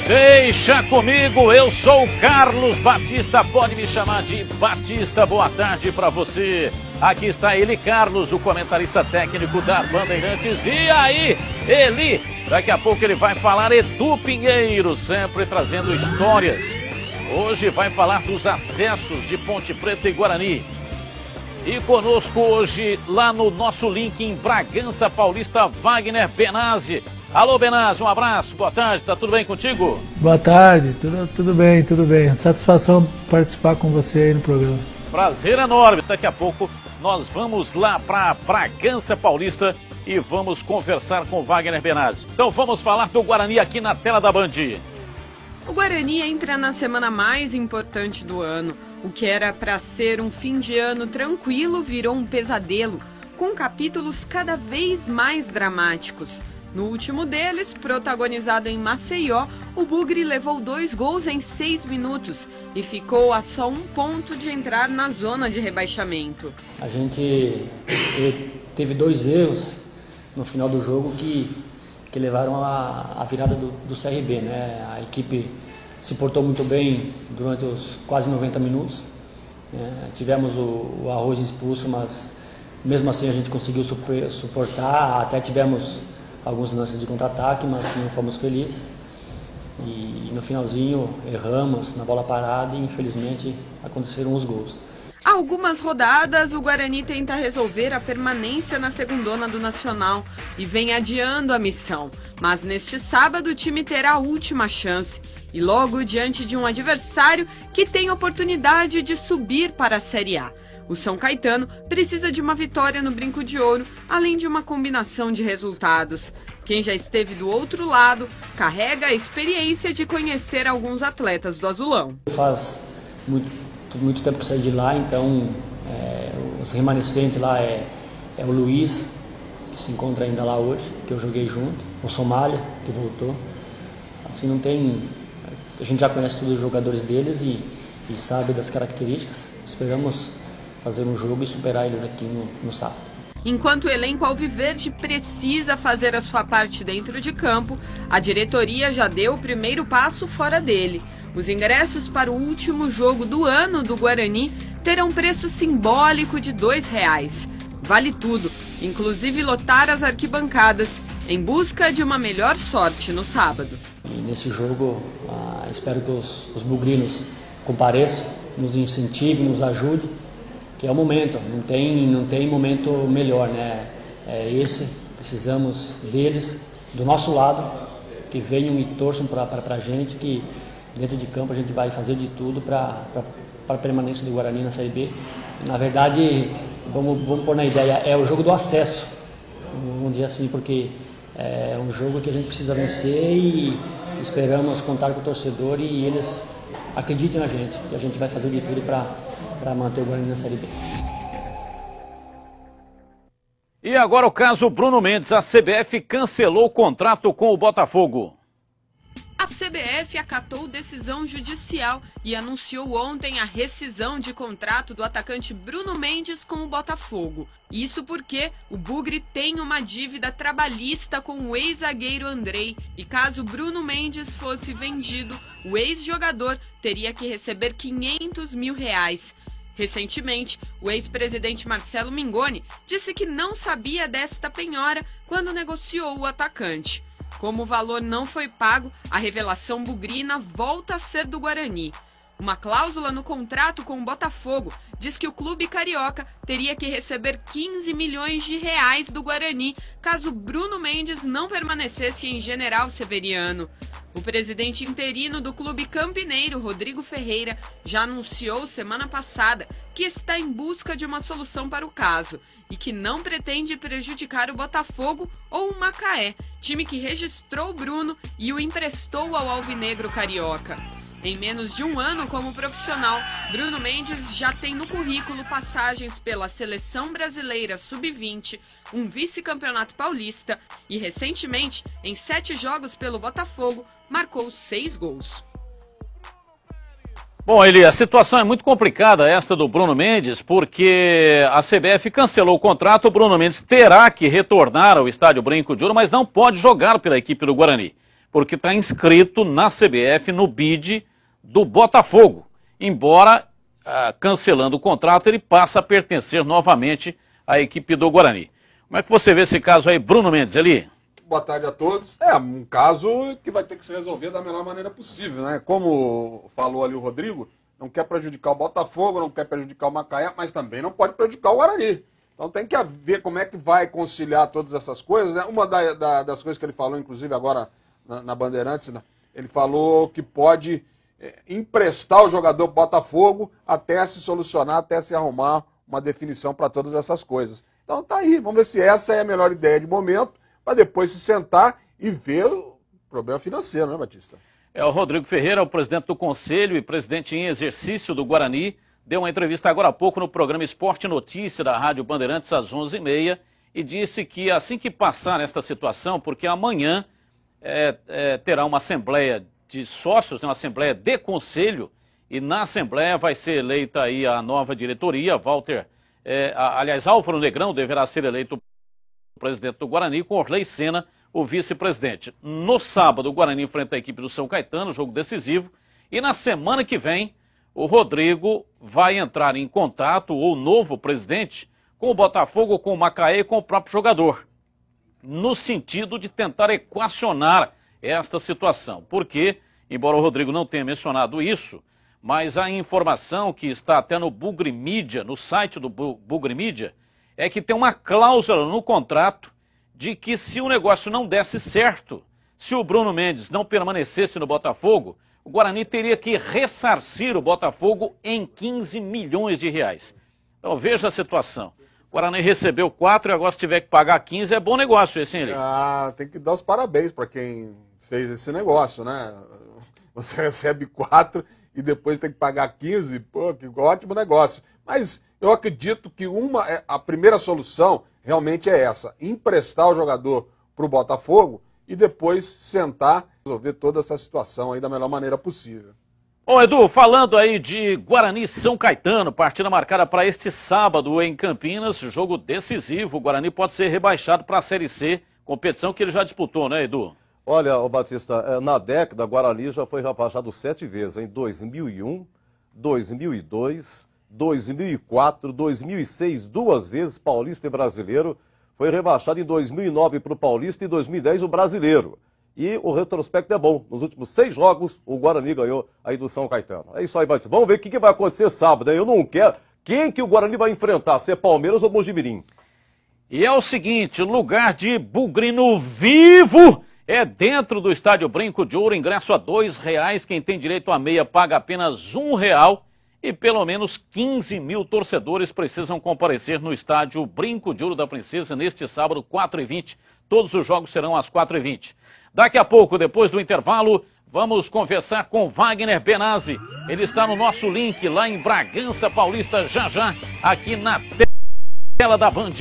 Deixa comigo, eu sou o Carlos Batista, pode me chamar de Batista. Boa tarde para você. Aqui está ele, Carlos, o comentarista técnico da Bandeirantes. E aí, ele, daqui a pouco ele vai falar, Edu Pinheiro, sempre trazendo histórias. Hoje vai falar dos acessos de Ponte Preta e Guarani. E conosco hoje, lá no nosso link em Bragança Paulista, Wagner Benazzi. Alô, Benazzi, um abraço, boa tarde, tá tudo bem contigo? Boa tarde, tudo bem, tudo bem. Satisfação participar com você aí no programa. Prazer enorme, daqui a pouco nós vamos lá para Bragança Paulista e vamos conversar com Wagner Benazzi. Então vamos falar do Guarani aqui na tela da Band. O Guarani entra na semana mais importante do ano. O que era para ser um fim de ano tranquilo virou um pesadelo, com capítulos cada vez mais dramáticos. No último deles, protagonizado em Maceió, o Bugre levou 2 gols em 6 minutos e ficou a só 1 ponto de entrar na zona de rebaixamento. A gente teve 2 erros no final do jogo que levaram a virada do CRB, né? A equipe se portou muito bem durante os quase 90 minutos. Tivemos o Arroz expulso, mas mesmo assim a gente conseguiu suportar, até tivemos alguns lances de contra-ataque, mas não fomos felizes. E no finalzinho erramos na bola parada e infelizmente aconteceram os gols. Há algumas rodadas, o Guarani tenta resolver a permanência na segundona do Nacional e vem adiando a missão. Mas neste sábado o time terá a última chance. E logo diante de um adversário que tem oportunidade de subir para a Série A. O São Caetano precisa de uma vitória no Brinco de Ouro, além de uma combinação de resultados. Quem já esteve do outro lado carrega a experiência de conhecer alguns atletas do Azulão. Faz muito tempo que saí de lá, então os remanescentes lá é o Luiz, que se encontra ainda lá hoje, que eu joguei junto, o Somália, que voltou. Assim, não tem... A gente já conhece todos os jogadores deles e sabe das características. Esperamos fazer um jogo e superar eles aqui no sábado. Enquanto o elenco alviverde precisa fazer a sua parte dentro de campo, a diretoria já deu o primeiro passo fora dele. Os ingressos para o último jogo do ano do Guarani terão preço simbólico de R$2. Vale tudo, inclusive lotar as arquibancadas, em busca de uma melhor sorte no sábado. E nesse jogo, espero que os bugrinos compareçam, nos incentivem, nos ajudem, que é o momento, não tem momento melhor, né? Precisamos deles, do nosso lado, que venham e torçam para a gente, que dentro de campo a gente vai fazer de tudo para a permanência do Guarani na Série B. Na verdade, vamos pôr na ideia, é o jogo do acesso, vamos dizer assim, porque é um jogo que a gente precisa vencer e esperamos contar com o torcedor e eles acreditem na gente, que a gente vai fazer de tudo para manter o Guarani na Série B. E agora o caso Bruno Mendes, a CBF cancelou o contrato com o Botafogo. A CBF acatou decisão judicial e anunciou ontem a rescisão de contrato do atacante Bruno Mendes com o Botafogo. Isso porque o Bugre tem uma dívida trabalhista com o ex-zagueiro Andrei e caso Bruno Mendes fosse vendido, o ex-jogador teria que receber R$500 mil. Recentemente, o ex-presidente Marcelo Mingoni disse que não sabia desta penhora quando negociou o atacante. Como o valor não foi pago, a revelação bugrina volta a ser do Guarani. Uma cláusula no contrato com o Botafogo diz que o clube carioca teria que receber R$15 milhões do Guarani caso Bruno Mendes não permanecesse em General Severiano. O presidente interino do clube campineiro, Rodrigo Ferreira, já anunciou semana passada que está em busca de uma solução para o caso e que não pretende prejudicar o Botafogo ou o Macaé, time que registrou o Bruno e o emprestou ao alvinegro carioca. Em menos de um ano como profissional, Bruno Mendes já tem no currículo passagens pela Seleção Brasileira Sub-20, um vice-campeonato paulista e, recentemente, em 7 jogos pelo Botafogo, marcou 6 gols. Bom, Eli, a situação é muito complicada esta do Bruno Mendes, porque a CBF cancelou o contrato, o Bruno Mendes terá que retornar ao estádio Brinco de Ouro, mas não pode jogar pela equipe do Guarani. porque está inscrito na CBF no bid do Botafogo. Embora, cancelando o contrato, ele passa a pertencer novamente à equipe do Guarani. Como é que você vê esse caso aí, Bruno Mendes, ali? Boa tarde a todos. É um caso que vai ter que se resolver da melhor maneira possível, né? Como falou ali o Rodrigo, não quer prejudicar o Botafogo, não quer prejudicar o Macaé, mas também não pode prejudicar o Guarani. Então tem que ver como é que vai conciliar todas essas coisas, né? Uma das coisas que ele falou, inclusive agora na Bandeirantes, né? Ele falou que pode emprestar o jogador Botafogo até se solucionar, até se arrumar uma definição para todas essas coisas. Então tá aí, vamos ver se essa é a melhor ideia de momento, para depois se sentar e ver o problema financeiro, né, Batista? O Rodrigo Ferreira, o presidente do Conselho e presidente em exercício do Guarani, deu uma entrevista agora há pouco no programa Esporte Notícia da Rádio Bandeirantes às 11h30 e disse que assim que passar esta situação, porque amanhã terá uma assembleia de sócios, uma assembleia de conselho, e na assembleia vai ser eleita aí a nova diretoria, Álvaro Negrão deverá ser eleito o presidente do Guarani, com Orley Senna, o vice-presidente. No sábado, o Guarani enfrenta a equipe do São Caetano, jogo decisivo, e na semana que vem, o Rodrigo vai entrar em contato, ou o novo presidente, com o Botafogo, com o Macaé e com o próprio jogador, no sentido de tentar equacionar esta situação. Porque, embora o Rodrigo não tenha mencionado isso, mas a informação que está até no Bugre Mídia, no site do Bugre Mídia, é que tem uma cláusula no contrato de que se o negócio não desse certo, se o Bruno Mendes não permanecesse no Botafogo, o Guarani teria que ressarcir o Botafogo em 15 milhões de reais. Então veja a situação. O Guarani recebeu 4 e agora se tiver que pagar 15 é bom negócio esse, hein, Eli? Tem que dar os parabéns para quem fez esse negócio, né? Você recebe 4 e depois tem que pagar 15, pô, que ótimo negócio. Mas eu acredito que a primeira solução realmente é essa, emprestar o jogador para o Botafogo e depois sentar e resolver toda essa situação aí da melhor maneira possível. Bom, Edu, falando aí de Guarani São Caetano, partida marcada para este sábado em Campinas, jogo decisivo, o Guarani pode ser rebaixado para a Série C, competição que ele já disputou, né, Edu? Olha, Batista, na década, o Guarani já foi rebaixado 7 vezes, em 2001, 2002, 2004, 2006, 2 vezes, Paulista e Brasileiro. Foi rebaixado em 2009 para o Paulista e 2010 o Brasileiro. E o retrospecto é bom. Nos últimos 6 jogos, o Guarani ganhou aí do São Caetano. É isso aí, Batista. Vamos ver o que vai acontecer sábado. Eu não quero... Quem que o Guarani vai enfrentar? Se é Palmeiras ou Mojimirim? E é o seguinte, lugar de bugrino vivo é dentro do Estádio Brinco de Ouro, ingresso a R$2. Quem tem direito a meia paga apenas R$1. E pelo menos 15 mil torcedores precisam comparecer no Estádio Brinco de Ouro da Princesa neste sábado, 4h20. Todos os jogos serão às 4h20. Daqui a pouco, depois do intervalo, vamos conversar com Wagner Benazzi. Ele está no nosso link lá em Bragança Paulista, já aqui na tela da Band.